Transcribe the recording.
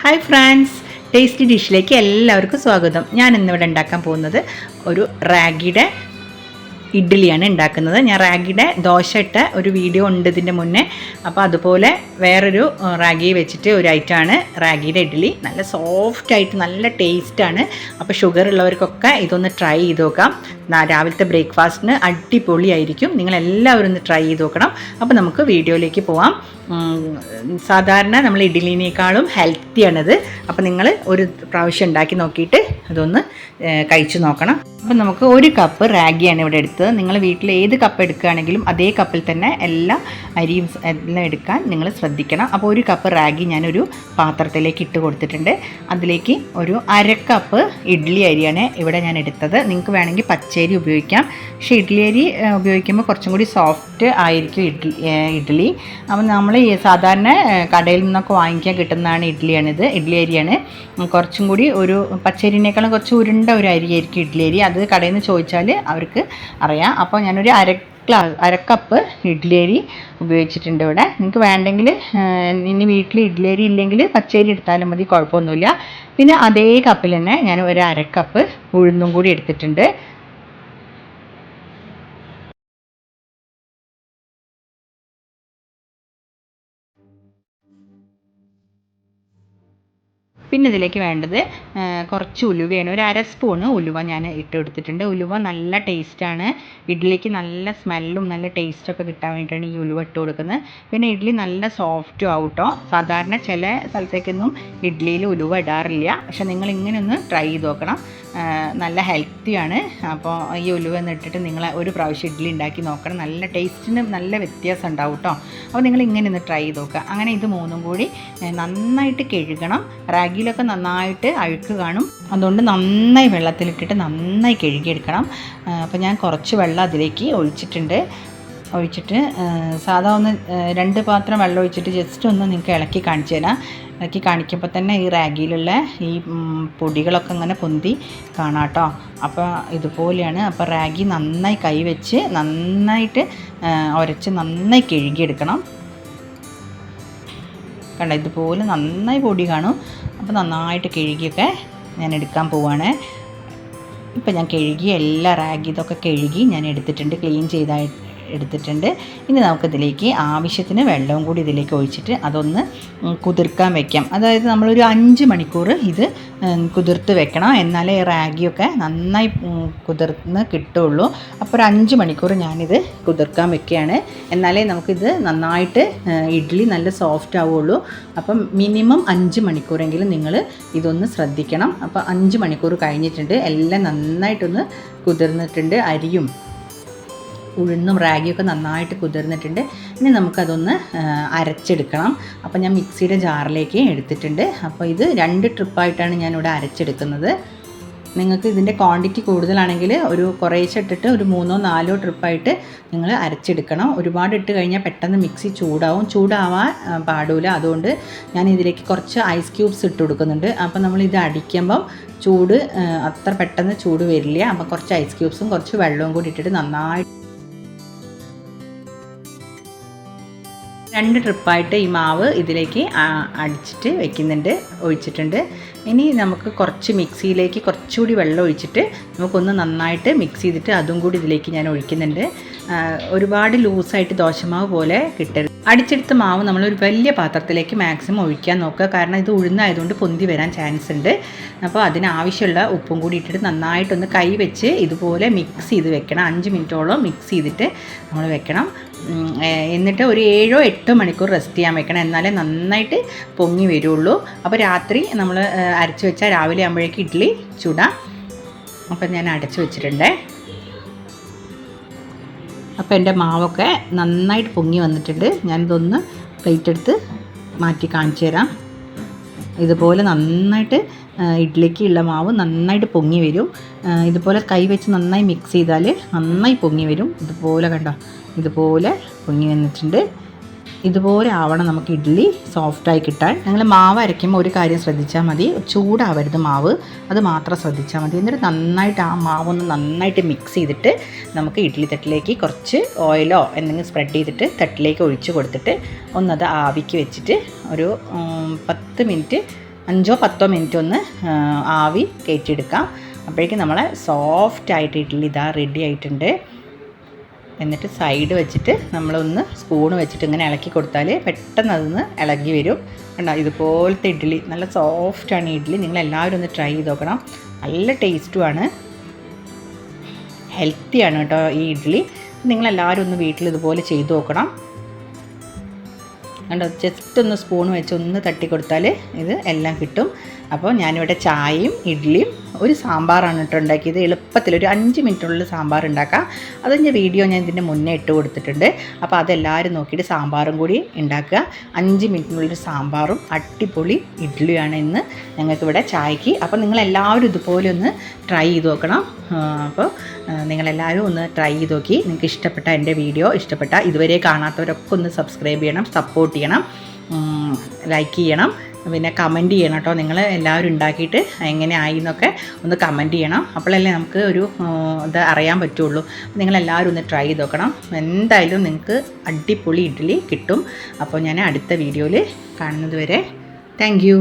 Hi friends, tasty ഡിഷിലേക്ക് എല്ലാവർക്കും സ്വാഗതം. ഞാൻ ഇന്നിവിടെ ഉണ്ടാക്കാൻ പോകുന്നത് ഒരു റാഗിയുടെ ഇഡ്ഡലിയാണ് ഉണ്ടാക്കുന്നത്. ഞാൻ റാഗിയുടെ ദോശ ഇട്ട ഒരു വീഡിയോ ഉണ്ട് ഇതിൻ്റെ മുന്നേ. അപ്പോൾ അതുപോലെ വേറൊരു റാഗി വെച്ചിട്ട് ഒരു ഐറ്റമാണ് റാഗിയുടെ ഇഡ്ഡലി. നല്ല സോഫ്റ്റായിട്ട് നല്ല ടേസ്റ്റാണ്. അപ്പോൾ ഷുഗർ ഉള്ളവർക്കൊക്കെ ഇതൊന്ന് ട്രൈ ചെയ്ത് നോക്കാം. രാവിലത്തെ ബ്രേക്ക്ഫാസ്റ്റിന് അടിപൊളിയായിരിക്കും. നിങ്ങളെല്ലാവരും ഒന്ന് ട്രൈ ചെയ്ത് നോക്കണം. അപ്പോൾ നമുക്ക് വീഡിയോയിലേക്ക് പോവാം. സാധാരണ നമ്മൾ ഇഡ്ഡലിനേക്കാളും ഹെൽത്തിയാണിത്. അപ്പോൾ നിങ്ങൾ ഒരു പ്രാവശ്യം ഉണ്ടാക്കി നോക്കിയിട്ട് അതൊന്ന് കഴിച്ചു നോക്കണം. അപ്പോൾ നമുക്ക് 1 കപ്പ് റാഗിയാണ് ഇവിടെ എടുത്തത്. നിങ്ങൾ വീട്ടിൽ ഏത് കപ്പ് എടുക്കുകയാണെങ്കിലും അതേ കപ്പിൽ തന്നെ എല്ലാ അരിയും എല്ലാം എടുക്കാൻ നിങ്ങൾ ശ്രദ്ധിക്കണം. അപ്പോൾ 1 കപ്പ് റാഗി ഞാനൊരു പാത്രത്തിലേക്ക് ഇട്ട് കൊടുത്തിട്ടുണ്ട്. അതിലേക്ക് ഒരു 1/2 കപ്പ് ഇഡ്ഡലി അരിയാണ് ഇവിടെ ഞാൻ എടുത്തത്. നിങ്ങൾക്ക് വേണമെങ്കിൽ പച്ചരി ഉപയോഗിക്കാം. പക്ഷേ ഇഡ്ഡലി അരി ഉപയോഗിക്കുമ്പോൾ കുറച്ചും കൂടി സോഫ്റ്റ് ആയിരിക്കും ഇഡ്ഡലി. അപ്പോൾ നമ്മൾ സാധാരണ കടയിൽ നിന്നൊക്കെ വാങ്ങിക്കാൻ കിട്ടുന്നതാണ് ഇഡ്ഡലി അരിയാണ്. കുറച്ചും കൂടി ഒരു പച്ചരിനേക്കാളും കുറച്ച് ഉരുണ്ട ഒരു അരിയായിരിക്കും ഇഡ്ഡലി അരി. അത് കടയിൽ നിന്ന് ചോദിച്ചാൽ അവർക്ക് അറിയാം. അപ്പോൾ ഞാനൊരു 1/2 കപ്പ് ഇഡ്ഡലി അരി ഉപയോഗിച്ചിട്ടുണ്ട് ഇവിടെ. നിങ്ങൾക്ക് വേണ്ടെങ്കിൽ ഇനി വീട്ടിൽ ഇഡ്ഡലി അരി ഇല്ലെങ്കിൽ പച്ചരി എടുത്താലും മതി, കുഴപ്പമൊന്നുമില്ല. പിന്നെ അതേ കപ്പിൽ തന്നെ ഞാൻ ഒരു 1/2 കപ്പ് ഉഴുന്നും കൂടി എടുത്തിട്ടുണ്ട്. പിന്നെ ഇതിലേക്ക് വേണ്ടത് കുറച്ച് ഉലുവയാണ്. ഒരു 1/2 സ്പൂണ് ഉലുവ ഞാൻ ഇട്ട് കൊടുത്തിട്ടുണ്ട്. ഉലുവ നല്ല ടേസ്റ്റാണ്. ഇഡ്ഡലിക്ക് നല്ല സ്മെല്ലും നല്ല ടേസ്റ്റൊക്കെ കിട്ടാൻ വേണ്ടിയിട്ടാണ് ഈ ഉലുവ ഇട്ട് കൊടുക്കുന്നത്. പിന്നെ ഇഡ്ഡലി നല്ല സോഫ്റ്റും ആവും കേട്ടോ. സാധാരണ ചില സ്ഥലത്തേക്കൊന്നും ഇഡ്ഡലിയിൽ ഉലുവ ഇടാറില്ല. പക്ഷെ നിങ്ങൾ ഇങ്ങനെ ഒന്ന് ട്രൈ ചെയ്ത് നോക്കണം. നല്ല ഹെൽത്തിയാണ്. അപ്പോൾ ഈ ഉലുവ ഇട്ടിട്ട് നിങ്ങൾ ഒരു പ്രാവശ്യം ഇഡ്ഡലി ഉണ്ടാക്കി നോക്കണം. നല്ല ടേസ്റ്റിന് നല്ല വ്യത്യാസം ഉണ്ടാവും കേട്ടോ. അപ്പോൾ നിങ്ങൾ ഇങ്ങനെ ഒന്ന് ട്രൈ ചെയ്ത് നോക്കുക. അങ്ങനെ ഇത് മൂന്നും കൂടി നന്നായിട്ട് കഴുകണം. റാഗിയിലൊക്കെ നന്നായിട്ട് അഴുക്ക് കാണും. അതുകൊണ്ട് നന്നായി വെള്ളത്തിലിട്ടിട്ട് നന്നായി കഴുകിയെടുക്കണം. അപ്പോൾ ഞാൻ കുറച്ച് വെള്ളം അതിലേക്ക് ഒഴിച്ചിട്ട് സാധാ ഒന്ന് 2 പാത്രം വെള്ളം ഒഴിച്ചിട്ട് ജസ്റ്റ് ഒന്ന് നിങ്ങൾക്ക് ഇളക്കി കാണിച്ചു തരാം. ഇളക്കി കാണിക്കുമ്പോൾ തന്നെ ഈ റാഗിയിലുള്ള ഈ പൊടികളൊക്കെ ഇങ്ങനെ പൊന്തി കാണാം കേട്ടോ. അപ്പോൾ ഇതുപോലെയാണ്. അപ്പോൾ റാഗി നന്നായി കൈവച്ച് നന്നായിട്ട് ഉരച്ച് നന്നായി കഴുകിയെടുക്കണം. കണ്ട, ഇതുപോലെ നന്നായി പൊടി കാണും. അപ്പോൾ നന്നായിട്ട് കഴുകിയൊക്കെ ഞാൻ എടുക്കാൻ പോവാണ്. ഇപ്പം ഞാൻ എല്ലാ റാഗി ഇതൊക്കെ കഴുകി ഞാൻ എടുത്തിട്ടുണ്ട്, ക്ലീൻ എടുത്തിട്ടുണ്ട്. ഇനി നമുക്കിതിലേക്ക് ആവശ്യത്തിന് വെള്ളവും കൂടി ഇതിലേക്ക് ഒഴിച്ചിട്ട് അതൊന്ന് കുതിർക്കാൻ വെക്കാം. അതായത് നമ്മളൊരു 5 മണിക്കൂർ ഇത് കുതിർത്ത് വെക്കണം. എന്നാലേ റാഗിയൊക്കെ നന്നായി കുതിർന്ന് കിട്ടുള്ളൂ. അപ്പോൾ ഒരു 5 മണിക്കൂർ ഞാനിത് കുതിർക്കാൻ വെക്കുകയാണ്. എന്നാലേ നമുക്കിത് നന്നായിട്ട് ഇഡ്ഡലി നല്ല സോഫ്റ്റ് ആവുള്ളൂ. അപ്പം മിനിമം 5 മണിക്കൂറെങ്കിലും നിങ്ങൾ ഇതൊന്ന് ശ്രദ്ധിക്കണം. അപ്പോൾ 5 മണിക്കൂർ കഴിഞ്ഞിട്ടുണ്ട്. എല്ലാം നന്നായിട്ടൊന്ന് കുതിർന്നിട്ടുണ്ട്. അരിയും ഉഴുന്നും റാഗിയൊക്കെ നന്നായിട്ട് കുതിർന്നിട്ടുണ്ട്. ഇനി നമുക്കതൊന്ന് അരച്ചെടുക്കണം. അപ്പോൾ ഞാൻ മിക്സിയുടെ ജാറിലേക്ക് എടുത്തിട്ടുണ്ട്. അപ്പോൾ ഇത് 2 ട്രിപ്പായിട്ടാണ് ഞാനിവിടെ അരച്ചെടുക്കുന്നത്. നിങ്ങൾക്ക് ഇതിൻ്റെ ക്വാണ്ടിറ്റി കൂടുതലാണെങ്കിൽ ഒരു കുറേശ്ശെ ഇട്ടിട്ട് ഒരു 3-4 ട്രിപ്പായിട്ട് നിങ്ങൾ അരച്ചെടുക്കണം. ഒരുപാട് ഇട്ട് കഴിഞ്ഞാൽ പെട്ടെന്ന് മിക്സി ചൂടാവാൻ പാടില്ല. അതുകൊണ്ട് ഞാൻ ഇതിലേക്ക് കുറച്ച് ഐസ് ക്യൂബ്സ് ഇട്ട് കൊടുക്കുന്നുണ്ട്. അപ്പോൾ നമ്മളിത് അടിക്കുമ്പം അത്ര പെട്ടെന്ന് ചൂട് വരില്ല. അപ്പോൾ കുറച്ച് ഐസ് ക്യൂബ്സും കുറച്ച് വെള്ളവും കൂടി ഇട്ടിട്ട് നന്നായിട്ട് 2 ട്രിപ്പായിട്ട് ഈ മാവ് ഇതിലേക്ക് അടിച്ചിട്ട് ഒഴിച്ചിട്ടുണ്ട്. ഇനി നമുക്ക് കുറച്ച് മിക്സിയിലേക്ക് കുറച്ചുകൂടി വെള്ളം ഒഴിച്ചിട്ട് നമുക്കൊന്ന് നന്നായിട്ട് മിക്സ് ചെയ്തിട്ട് അതും കൂടി ഇതിലേക്ക് ഞാൻ ഒഴിക്കുന്നുണ്ട്. ഒരുപാട് ലൂസായിട്ട് ദോശമാവ് പോലെ കിട്ടരുത്. അടിച്ചെടുത്ത മാവ് നമ്മളൊരു വലിയ പാത്രത്തിലേക്ക് മാക്സിമം ഒഴിക്കാൻ നോക്കുക. കാരണം ഇത് ഉഴുന്നായതുകൊണ്ട് പൊന്തി വരാൻ ചാൻസ് ഉണ്ട്. അപ്പോൾ അതിനാവശ്യമുള്ള ഉപ്പും കൂടി ഇട്ടിട്ട് നന്നായിട്ടൊന്ന് കൈ വെച്ച് ഇതുപോലെ മിക്സ് ചെയ്ത് വെക്കണം. 5 മിനിറ്റോളം മിക്സ് ചെയ്തിട്ട് നമ്മൾ വെക്കണം. എന്നിട്ട് ഒരു 7-8 മണിക്കൂർ റെസ്റ്റ് ചെയ്യാൻ വെക്കണം. എന്നാലേ നന്നായിട്ട് പൊങ്ങി വരുള്ളൂ. അപ്പോൾ രാത്രി നമ്മൾ അരച്ച് വെച്ചാൽ രാവിലെ ആകുമ്പോഴേക്ക് ഇഡ്ഡലി ചൂടാം. അപ്പം ഞാൻ അടച്ചു വെച്ചിട്ടുണ്ട്. അപ്പോൾ എൻ്റെ മാവൊക്കെ നന്നായിട്ട് പൊങ്ങി വന്നിട്ടുണ്ട്. ഞാനിതൊന്ന് പ്ലേറ്റ് എടുത്ത് മാറ്റി കാണിച്ചു തരാം. ഇതുപോലെ നന്നായിട്ട് ഇഡ്ഡലിക്ക് ഉള്ള മാവ് നന്നായിട്ട് പൊങ്ങി വരും. ഇതുപോലെ കൈ വെച്ച് നന്നായി മിക്സ് ചെയ്താൽ നന്നായി പൊങ്ങി വരും. ഇതുപോലെ കണ്ടോ, ഇതുപോലെ പൊങ്ങി വന്നിട്ടുണ്ട്. ഇതുപോലെ ആവണം നമുക്ക് ഇഡ്ഡലി സോഫ്റ്റായി കിട്ടാൻ. നിങ്ങൾ മാവ് അരയ്ക്കുമ്പോൾ ഒരു കാര്യം ശ്രദ്ധിച്ചാൽ മതി, ചൂടാവരുത് മാവ്, അത് മാത്രം ശ്രദ്ധിച്ചാൽ മതി. എന്നിട്ട് നന്നായിട്ട് ആ മാവൊന്ന് നന്നായിട്ട് മിക്സ് ചെയ്തിട്ട് നമുക്ക് ഇഡ്ഡലി തട്ടിലേക്ക് കുറച്ച് ഓയിലോ എന്തെങ്കിലും സ്പ്രെഡ് ചെയ്തിട്ട് തട്ടിലേക്ക് ഒഴിച്ച് കൊടുത്തിട്ട് ഒന്നത് ആവിക്ക് വെച്ചിട്ട് ഒരു 10 മിനിറ്റ് 5 10 മിനിറ്റ് ഒന്ന് ആവി കയറ്റിയെടുക്കാം. അപ്പോഴേക്കും നമ്മളെ സോഫ്റ്റായിട്ട് ഇഡ്ഡലി ഇതാ റെഡി ആയിട്ടുണ്ട്. എന്നിട്ട് സൈഡ് വെച്ചിട്ട് നമ്മളൊന്ന് സ്പൂൺ വെച്ചിട്ട് ഇങ്ങനെ ഇളക്കി കൊടുത്താൽ പെട്ടെന്ന് അതൊന്ന് ഇളകി വരും. കണ്ടോ, ഇതുപോലത്തെ ഇഡ്ഡലി നല്ല സോഫ്റ്റാണ് ഈ ഇഡ്ഡലി. നിങ്ങളെല്ലാവരും ഒന്ന് ട്രൈ ചെയ്ത് നോക്കണം. നല്ല ടേസ്റ്റുമാണ്, ഹെൽത്തിയാണ് കേട്ടോ ഈ ഇഡ്ഡലി. നിങ്ങളെല്ലാവരും ഒന്ന് വീട്ടിൽ ഇതുപോലെ ചെയ്ത് നോക്കണം. കണ്ടോ, ജസ്റ്റ് ഒന്ന് സ്പൂൺ വെച്ച് ഒന്ന് തട്ടി കൊടുത്താൽ ഇത് എല്ലാം കിട്ടും. അപ്പോൾ ഞാനിവിടെ ചായയും ഇഡ്ഡലിയും ഒരു സാമ്പാറാണ് കേട്ടോ ഉണ്ടാക്കിയത്. എളുപ്പത്തിൽ ഒരു 5 മിനിറ്റിനുള്ളിൽ സാമ്പാർ ഉണ്ടാക്കാം. അതിൻ്റെ വീഡിയോ ഞാൻ ഇതിൻ്റെ മുന്നേ ഇട്ട് കൊടുത്തിട്ടുണ്ട്. അപ്പോൾ അതെല്ലാവരും നോക്കിയിട്ട് സാമ്പാറും കൂടി ഉണ്ടാക്കുക. 5 മിനിറ്റിനുള്ളിൽ സാമ്പാറും അടിപൊളി ഇഡ്ഡലിയാണ് ഇന്ന് ഞങ്ങൾക്കിവിടെ ചായക്ക്. അപ്പോൾ നിങ്ങളെല്ലാവരും ഇതുപോലെ ഒന്ന് ട്രൈ ചെയ്ത് നോക്കണം. അപ്പോൾ നിങ്ങളെല്ലാവരും ഒന്ന് ട്രൈ ചെയ്ത് നോക്കി. നിങ്ങൾക്ക് ഇഷ്ടപ്പെട്ട എൻ്റെ വീഡിയോ ഇഷ്ടപ്പെട്ട ഇതുവരെ കാണാത്തവരൊക്കെ ഒന്ന് സബ്സ്ക്രൈബ് ചെയ്യണം, സപ്പോർട്ട് ചെയ്യണം, ലൈക്ക് ചെയ്യണം, പിന്നെ കമൻറ്റ് ചെയ്യണം കേട്ടോ. നിങ്ങൾ എല്ലാവരും ഉണ്ടാക്കിയിട്ട് എങ്ങനെ ആയി എന്നൊക്കെ ഒന്ന് കമൻറ്റ് ചെയ്യണം. അപ്പോഴല്ലേ നമുക്ക് ഒരു ഇത് അറിയാൻ പറ്റുള്ളൂ. നിങ്ങളെല്ലാവരും ഒന്ന് ട്രൈ ചെയ്ത് നോക്കണം. എന്തായാലും നിങ്ങൾക്ക് അടിപൊളി ഇഡ്ഡലി കിട്ടും. അപ്പോൾ ഞാൻ അടുത്ത വീഡിയോയിൽ കാണുന്നത് വരെ താങ്ക് യു.